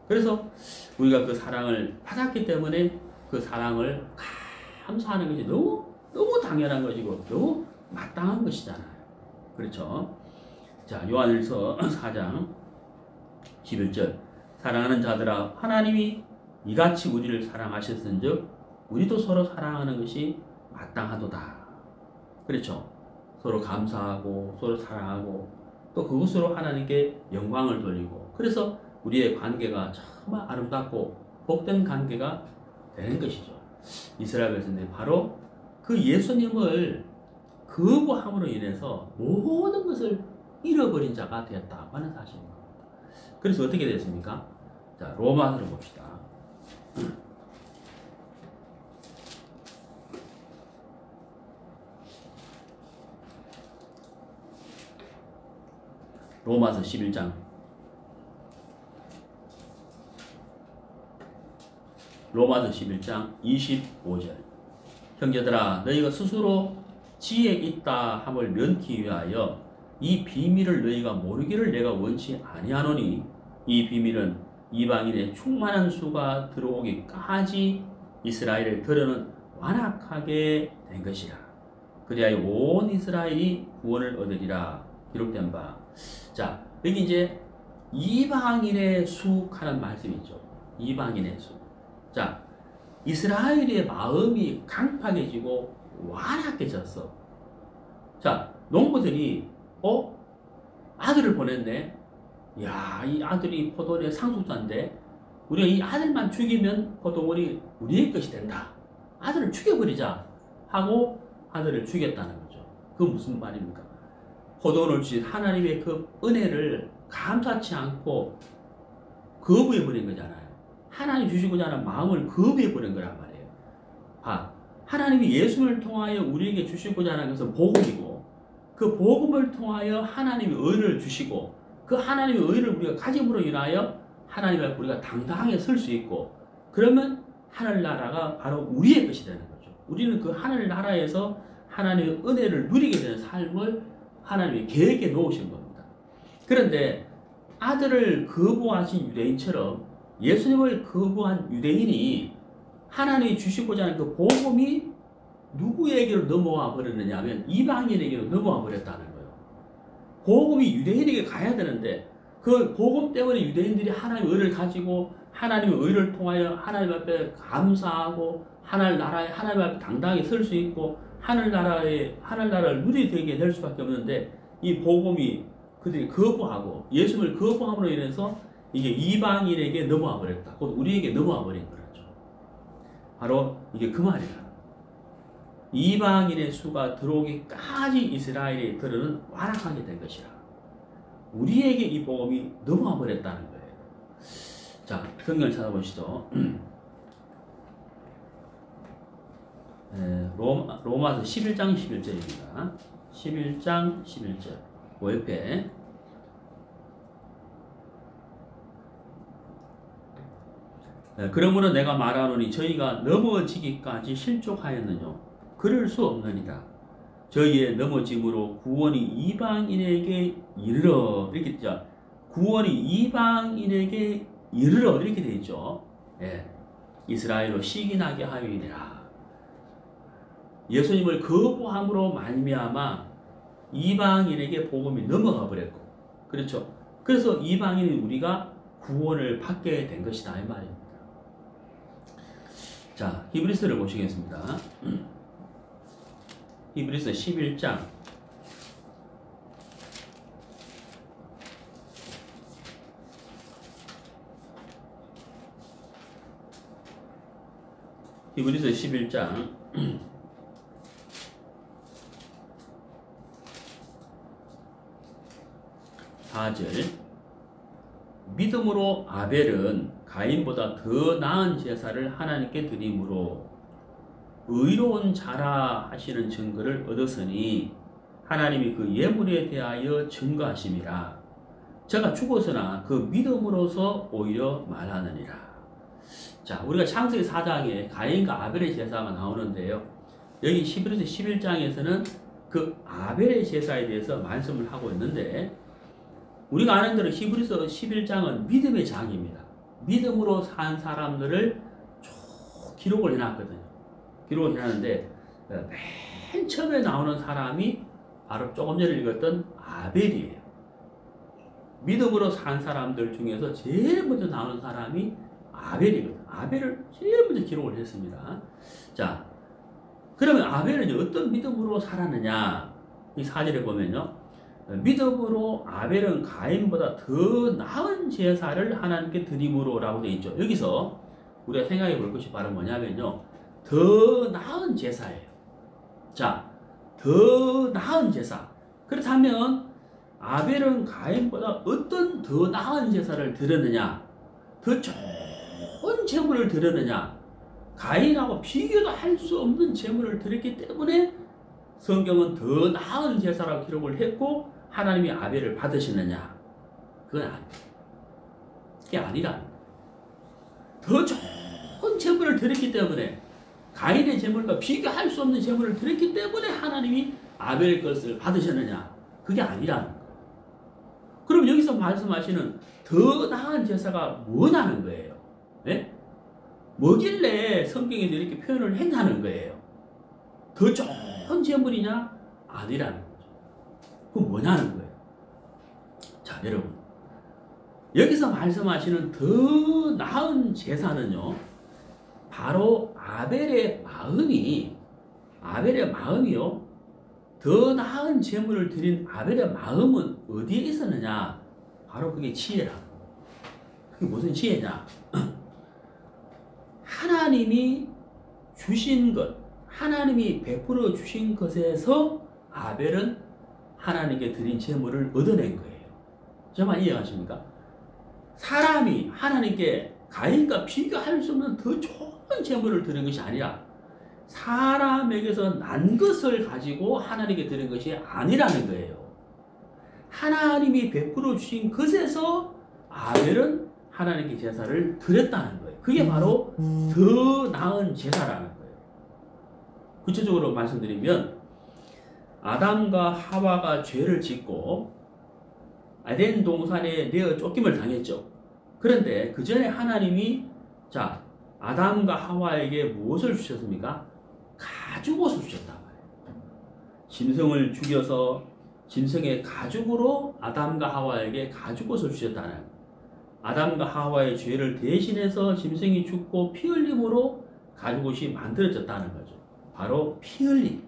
그래서 우리가 그 사랑을 받았기 때문에 그 사랑을 감사하는 것이 너무 당연한 것이고 너무 마땅한 것이잖아요. 그렇죠? 자, 요한일서 4장 11절. 사랑하는 자들아 하나님이 이같이 우리를 사랑하셨은즉 우리도 서로 사랑하는 것이 마땅하도다. 그렇죠? 서로 감사하고 서로 사랑하고 또 그것으로 하나님께 영광을 돌리고 그래서 우리의 관계가 정말 아름답고 복된 관계가 되는 것이죠. 이스라엘 백성들이 바로 그 예수님을 거부함으로 인해서 모든 것을 잃어버린 자가 되었다고 하는 사실입니다. 그래서 어떻게 됐습니까? 자, 로마서를 봅시다. 로마서 11장 로마서 11장 25절. 형제들아 너희가 스스로 지혜 있다 함을 면키 위하여 이 비밀을 너희가 모르기를 내가 원치 아니하노니 이 비밀은 이방인의 충만한 수가 들어오기까지 이스라엘의 들어는 완악하게 된 것이라. 그리하여 온 이스라엘이 구원을 얻으리라 기록된 바. 자, 여기 이제 이방인의 수하는 말씀이 있죠. 이방인의 수. 자, 이스라엘의 마음이 강팍해지고 완악해졌어. 자, 농부들이 아들을 보냈네. 야, 이 아들이 포도원의 상속자인데 우리가 이 아들만 죽이면 포도원이 우리의 것이 된다. 아들을 죽여버리자 하고 아들을 죽였다는 거죠. 그건 무슨 말입니까? 포도원을 주신 하나님의 그 은혜를 감사치 않고 거부해버린 거잖아요. 하나님 주시고자 하는 마음을 거부해버린 거란 말이에요. 하나님이 예수를 통하여 우리에게 주시고자 하는 것은 복음이고, 그 복음을 통하여 하나님의 의를 주시고, 그 하나님의 의를 우리가 가짐으로 인하여 하나님 앞에 우리가 당당하게 설 수 있고, 그러면 하늘나라가 바로 우리의 것이 되는 거죠. 우리는 그 하늘나라에서 하나님의 은혜를 누리게 되는 삶을 하나님이 계획에 놓으신 겁니다. 그런데 아들을 거부하신 유대인처럼 예수님을 거부한 유대인이 하나님이 주시고자 하는 그 복음이 누구에게로 넘어와 버렸느냐 하면 이방인에게로 넘어와 버렸다는 거예요. 복음이 유대인에게 가야 되는데 그 복음 때문에 유대인들이 하나님의 의를 가지고 하나님의 의를 통하여 하나님 앞에 감사하고 하나님 앞에 당당하게 설 수 있고 하늘나라를 누리게 될 수밖에 없는데, 이 복음이 그들이 거부하고 예수님을 거부함으로 인해서 이게 이방인에게 넘어와 버렸다. 곧 우리에게 넘어와 버린 거죠. 바로 이게 그 말이다. 이방인의 수가 들어오기까지 이스라엘의 들은 완악하게 된 것이라. 우리에게 이 복음이 넘어와 버렸다는 거예요. 자, 성경을 찾아보시죠. 로마서 11장 11절입니다. 11장 11절. 그 옆에 그러므로 내가 말하노니 저희가 넘어지기까지 실족하였느뇨. 그럴 수 없느니라. 저희의 넘어짐으로 구원이 이방인에게 이르러, 이렇게 되죠. 구원이 이방인에게 이르러 이렇게 되어 있죠. 예. 이스라엘로 시기나게 하였느니라. 예수님을 거부함으로 말미암아 이방인에게 복음이 넘어가 버렸고, 그렇죠. 그래서 이방인 우리가 구원을 받게 된 것이다 이 말입니다. 자, 히브리서를 보시겠습니다. 히브리서 11장 4절. 믿음으로 아벨은 가인보다 더 나은 제사를 하나님께 드림으로 의로운 자라 하시는 증거를 얻었으니 하나님이 그 예물에 대하여 증거하심이라. 저가 죽었으나 그 믿음으로서 오히려 말하느니라. 자, 우리가 창세기 4장에 가인과 아벨의 제사가 나오는데요. 여기 히브리서 11장에서는 그 아벨의 제사에 대해서 말씀을 하고 있는데, 우리가 아는 대로 히브리서 11장은 믿음의 장입니다. 믿음으로 산 사람들을 쭉 기록을 해놨거든요. 기록을 해놨는데 맨 처음에 나오는 사람이 바로 조금 전에 읽었던 아벨이에요. 믿음으로 산 사람들 중에서 제일 먼저 나오는 사람이 아벨이거든요. 아벨을 제일 먼저 기록을 했습니다. 자, 그러면 아벨은 어떤 믿음으로 살았느냐? 이 4절에 보면요. 믿음으로 아벨은 가인보다 더 나은 제사를 하나님께 드림으로 라고 되어 있죠. 여기서 우리가 생각해 볼 것이 바로 뭐냐면요. 더 나은 제사예요. 자, 더 나은 제사. 그렇다면 아벨은 가인보다 어떤 더 나은 제사를 드렸느냐? 더 좋은 제물을 드렸느냐? 가인하고 비교도 할 수 없는 제물을 드렸기 때문에 성경은 더 나은 제사라고 기록을 했고 하나님이 아벨을 받으시느냐? 그건 아니에요. 그게 아니라 더 좋은 제물을 드렸기 때문에, 가인의 제물과 비교할 수 없는 제물을 드렸기 때문에 하나님이 아벨 것을 받으셨느냐? 그게 아니라는 거예요. 그럼 여기서 말씀하시는 더 나은 제사가 뭐냐는 거예요. 네? 뭐길래 성경에서 이렇게 표현을 했냐는 거예요. 더 좋은 제물이냐? 아니라는 거죠. 그건 뭐냐는 거예요. 자, 여러분, 여기서 말씀하시는 더 나은 제사는요, 바로 아벨의 마음이요, 더 나은 제물을 드린 아벨의 마음은 어디에 있었느냐? 바로 그게 지혜라는 거예요. 그게 무슨 지혜냐? 하나님이 주신 것, 하나님이 베풀어 주신 것에서 아벨은 하나님께 드린 제물을 얻어낸 거예요. 정말 이해하십니까? 사람이 하나님께 가인과 비교할 수 없는 더 좋은 제물을 드린 것이 아니라 사람에게서 난 것을 가지고 하나님께 드린 것이 아니라는 거예요. 하나님이 베풀어 주신 것에서 아벨은 하나님께 제사를 드렸다는 거예요. 그게 바로 더 나은 제사라는 거예요. 구체적으로 말씀드리면 아담과 하와가 죄를 짓고 에덴 동산에 내어 쫓김을 당했죠. 그런데 그 전에 하나님이 자 아담과 하와에게 무엇을 주셨습니까? 가죽옷을 주셨단 말이에요. 짐승을 죽여서 짐승의 가죽으로 아담과 하와에게 가죽옷을 주셨다는 거예요. 아담과 하와의 죄를 대신해서 짐승이 죽고 피 흘림으로 가죽옷이 만들어졌다는 거죠. 바로 피 흘림.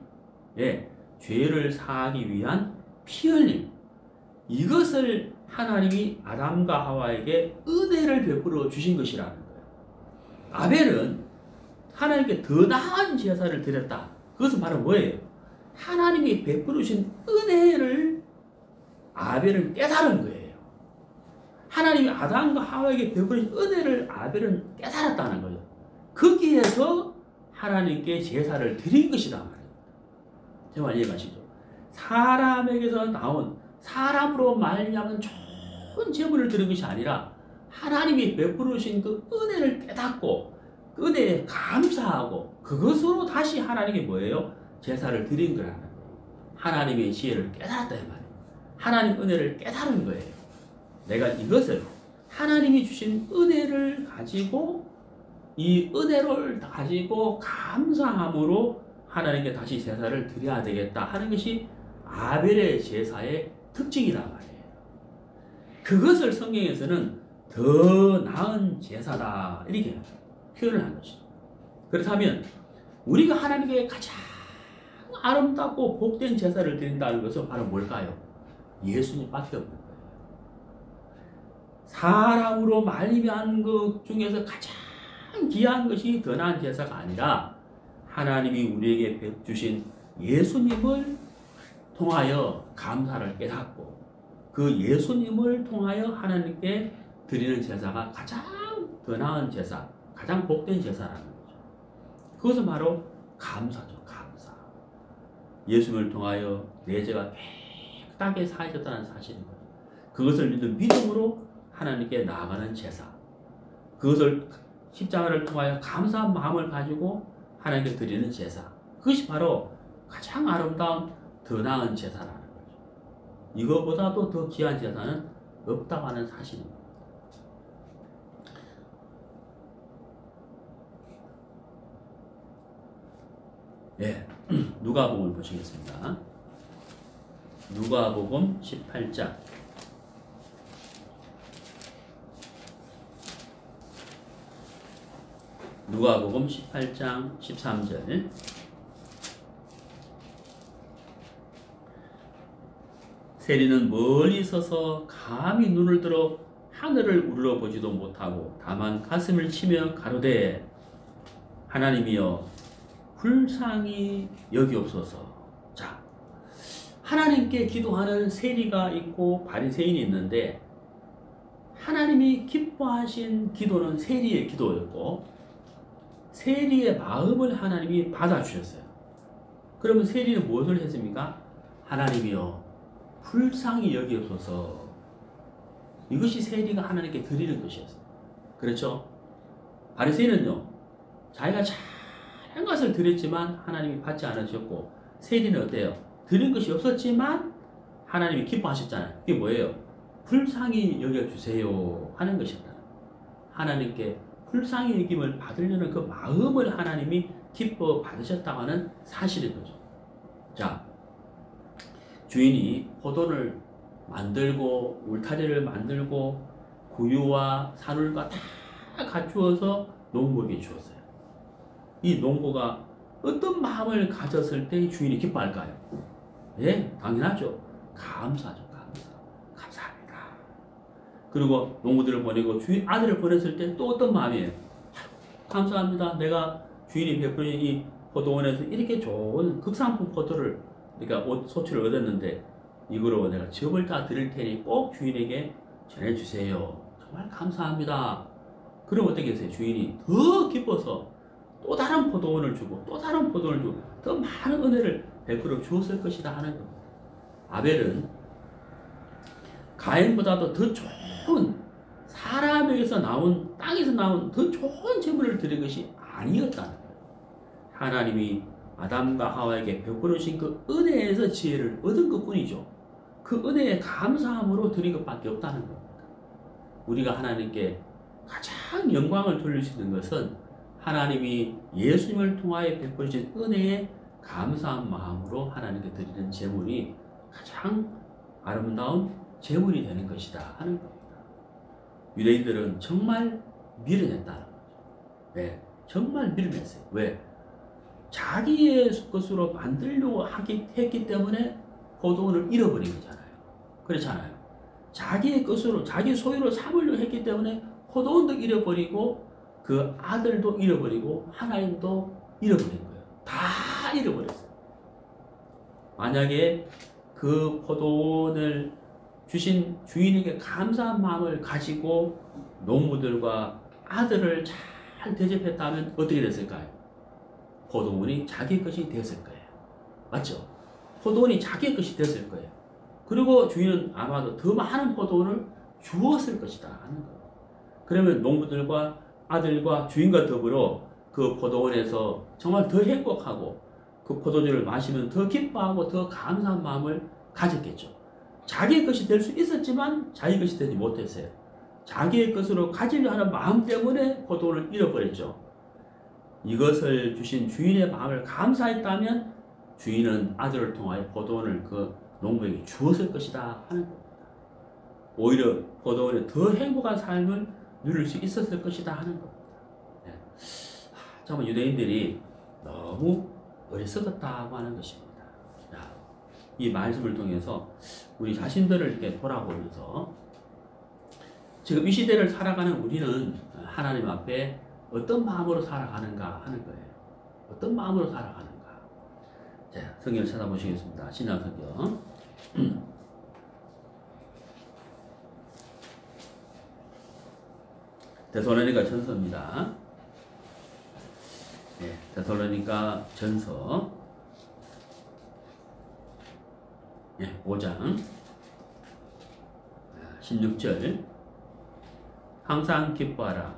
예, 죄를 사하기 위한 피 흘림. 이것을 하나님이 아담과 하와에게 은혜를 베풀어 주신 것이라는 거예요. 아벨은 하나님께 더 나은 제사를 드렸다. 그것은 바로 뭐예요? 하나님이 베풀어 주신 은혜를 아벨은 깨달은 거예요. 하나님이 아담과 하와에게 베풀어 주신 은혜를 아벨은 깨달았다는 거죠. 거기에서 하나님께 제사를 드린 것이다 말이에요. 정말 이해가시죠? 사람에게서 나온 사람으로 말미암은 좋은 제물을 드린 것이 아니라 하나님이 베풀어 주신 그 은혜를 깨닫고 그 은혜에 감사하고 그것으로 다시 하나님께 뭐예요? 제사를 드린 거라는 거예요. 하나님의 지혜를 깨달았다 이 말이에요. 하나님 은혜를 깨달은 거예요. 내가 이것을 하나님이 주신 은혜를 가지고 이 은혜를 가지고 감사함으로 하나님께 다시 제사를 드려야 되겠다 하는 것이 아벨의 제사의 특징이란 말이에요. 그것을 성경에서는 더 나은 제사다 이렇게 표현을 한 것이죠. 그렇다면 우리가 하나님께 가장 아름답고 복된 제사를 드린다는 것은 바로 뭘까요? 예수님밖에 없는 거예요. 사람으로 말미암은 것 중에서 가장 귀한 것이 더 나은 제사가 아니라 하나님이 우리에게 주신 예수님을 통하여 감사를 깨닫고 그 예수님을 통하여 하나님께 드리는 제사가 가장 더 나은 제사, 가장 복된 제사라는 거죠. 그것은 바로 감사죠. 감사. 예수님을 통하여 내 죄가 깨끗하게 사해졌다는 사실인 거죠. 그것을 믿는 믿음으로 하나님께 나아가는 제사. 그것을 십자가를 통하여 감사한 마음을 가지고 하나님께 드리는 제사. 그것이 바로 가장 아름다운 더 나은 제사라는 거죠. 이거보다도 더 귀한 제사는 없다고 하는 사실입니다. 예, 누가복음을 보시겠습니다. 누가복음 18장. 누가복음 18장 13절. 세리는 멀리 서서 감히 눈을 들어 하늘을 우러러보지도 못하고 다만 가슴을 치며 가로되 하나님이여 불쌍히 여기옵소서. 자, 하나님께 기도하는 세리가 있고 바리새인이 있는데 하나님이 기뻐하신 기도는 세리의 기도였고 세리의 마음을 하나님이 받아주셨어요. 그러면 세리는 무엇을 했습니까? 하나님이여 불쌍히 여기옵소서. 이것이 세리가 하나님께 드리는 것이었어요. 그렇죠? 바리새인은요, 자기가 잘한 것을 드렸지만 하나님이 받지 않으셨고, 세리는 어때요? 드린 것이 없었지만 하나님이 기뻐하셨잖아요. 그게 뭐예요? 불쌍히 여겨주세요 하는 것이었다. 하나님께 불쌍히 여김을 받으려는 그 마음을 하나님이 기뻐 받으셨다고 하는 사실인 거죠. 자, 주인이 포도를 만들고 울타리를 만들고 구유와 산울과 다 갖추어서 농부에게 주었어요. 이 농부가 어떤 마음을 가졌을 때 주인이 기뻐할까요? 예, 당연하죠. 감사죠. 감사합니다. 그리고 농부들을 보내고 주인 아들을 보냈을 때 또 어떤 마음이에요? 감사합니다. 내가 주인이 베푸신 이 포도원에서 이렇게 좋은 극상품 포도를 그러니까 소출을 얻었는데 이거로 내가 즙을 다 드릴 테니 꼭 주인에게 전해주세요. 정말 감사합니다. 그럼 어떻게 했어요? 주인이 더 기뻐서 또 다른 포도원을 주고 또 다른 포도원을 주고 더 많은 은혜를 베풀어 주었을 것이다 하는 겁니다. 아벨은 가인보다도 더 좋은 사람에게서 나온 땅에서 나온 더 좋은 제물을 드린 것이 아니었다는 거예요. 하나님이 아담과 하와에게 베풀어 주신 그 은혜에서 지혜를 얻은 것뿐이죠. 그 은혜에 감사함으로 드린 것밖에 없다는 겁니다. 우리가 하나님께 가장 영광을 돌릴 수 있는 것은 하나님이 예수님을 통하여 베풀어 주신 은혜에 감사한 마음으로 하나님께 드리는 제물이 가장 아름다운 제물이 되는 것이다 하는 겁니다. 유대인들은 정말 미련했다는 거죠. 네, 정말 미련했어요. 왜? 자기의 것으로 만들려고 했기 때문에 포도원을 잃어버린 거잖아요. 그렇잖아요. 자기의 것으로, 자기 소유로 삼으려고 했기 때문에 포도원도 잃어버리고 그 아들도 잃어버리고 하나님도 잃어버린 거예요. 다 잃어버렸어요. 만약에 그 포도원을 주신 주인에게 감사한 마음을 가지고 농부들과 아들을 잘 대접했다면 어떻게 됐을까요? 포도원이 자기 것이 됐을 거예요. 맞죠? 포도원이 자기 것이 됐을 거예요. 그리고 주인은 아마도 더 많은 포도원을 주었을 것이다 하는 거예요. 그러면 농부들과 아들과 주인과 더불어 그 포도원에서 정말 더 행복하고 그 포도주를 마시면 더 기뻐하고 더 감사한 마음을 가졌겠죠. 자기의 것이 될 수 있었지만 자기 것이 되지 못했어요. 자기의 것으로 가지려 하는 마음 때문에 포도원을 잃어버렸죠. 이것을 주신 주인의 마음을 감사했다면 주인은 아들을 통하여 포도원을 그 농부에게 주었을 것이다 하는 겁니다. 오히려 포도원에 더 행복한 삶을 누릴 수 있었을 것이다 하는 겁니다. 네. 정말 유대인들이 너무 어리석었다고 하는 것입니다. 이 말씀을 통해서 우리 자신들을 이렇게 돌아보면서 지금 이 시대를 살아가는 우리는 하나님 앞에 어떤 마음으로 살아가는가 하는 거예요. 어떤 마음으로 살아가는가. 자, 성경을 찾아보시겠습니다. 신약성경. 데살로니가 전서입니다. 네, 데살로니가 전서 5장 16절 항상 기뻐하라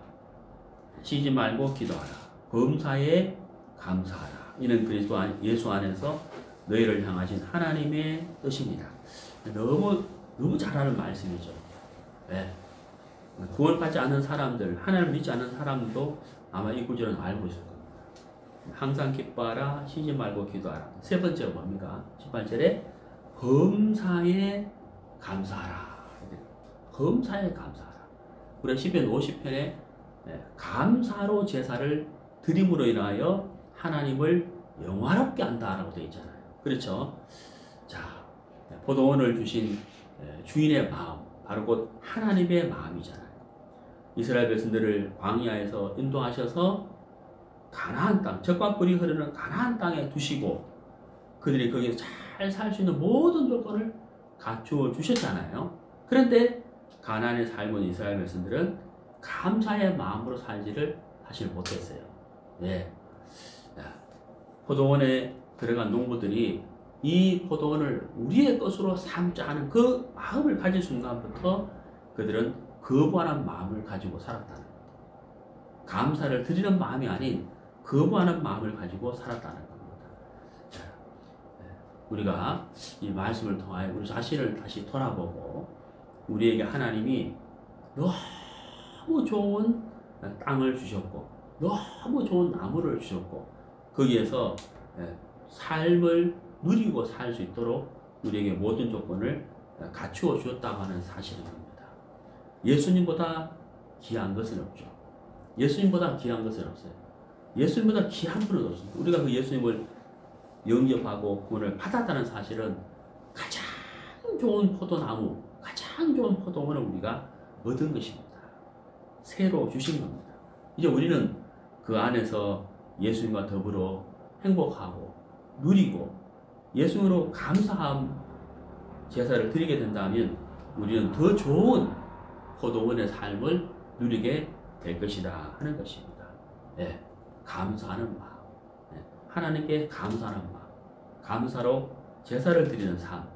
쉬지 말고 기도하라 범사에 감사하라 이는 그리스도 예수 안에서 너희를 향하신 하나님의 뜻입니다. 너무 잘하는 말씀이죠. 네. 구원받지 않는 사람들, 하나님을 믿지 않는 사람도 아마 이 구절은 알고 있을 겁니다. 항상 기뻐하라 쉬지 말고 기도하라. 세 번째가 뭡니까? 18절에 범사에 감사하라. 범사에 감사하라. 우리 시편 50편에 감사로 제사를 드림으로 인하여 하나님을 영화롭게 한다라고 되어 있잖아요. 그렇죠? 자, 포도원을 주신 주인의 마음, 바로 곧 하나님의 마음이잖아요. 이스라엘 백성들을 광야에서 인도하셔서 가나안 땅, 젖과 꿀이 흐르는 가나안 땅에 두시고 그들이 거기서 잘 살 수 있는 모든 조건을 갖추어 주셨잖아요. 그런데 가나안에 살고 있는 이스라엘 백성들은 감사의 마음으로 살지를 사실 못했어요. 네. 포도원에 들어간 농부들이 이 포도원을 우리의 것으로 삼자 하는 그 마음을 가진 순간부터 그들은 거부하는 마음을 가지고 살았다는 겁니다. 감사를 드리는 마음이 아닌 거부하는 마음을 가지고 살았다는 겁니다. 우리가 이 말씀을 통하여 우리 자신을 다시 돌아보고 우리에게 하나님이 너무 좋은 땅을 주셨고 너무 좋은 나무를 주셨고 거기에서 삶을 누리고 살 수 있도록 우리에게 모든 조건을 갖추어 주었다고 하는 사실인 겁니다. 예수님보다 귀한 것은 없죠. 예수님보다 귀한 것은 없어요. 예수님보다 귀한 분은 없습니다. 우리가 그 예수님을 영접하고 구원을 받았다는 사실은 가장 좋은 포도나무, 가장 좋은 포도원을 우리가 얻은 것입니다. 새로 주신 겁니다. 이제 우리는 그 안에서 예수님과 더불어 행복하고 누리고 예수님으로 감사함 제사를 드리게 된다면 우리는 더 좋은 포도원의 삶을 누리게 될 것이다 하는 것입니다. 네, 감사하는 마음, 네, 하나님께 감사하는 마음, 감사로 제사를 드리는 삶,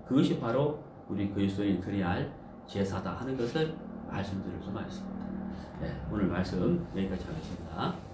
그것이 바로 우리 그리스도인이 드려야 할 제사다 하는 것을 말씀드릴 수가 있습니다. 네, 오늘 말씀 여기까지 하겠습니다.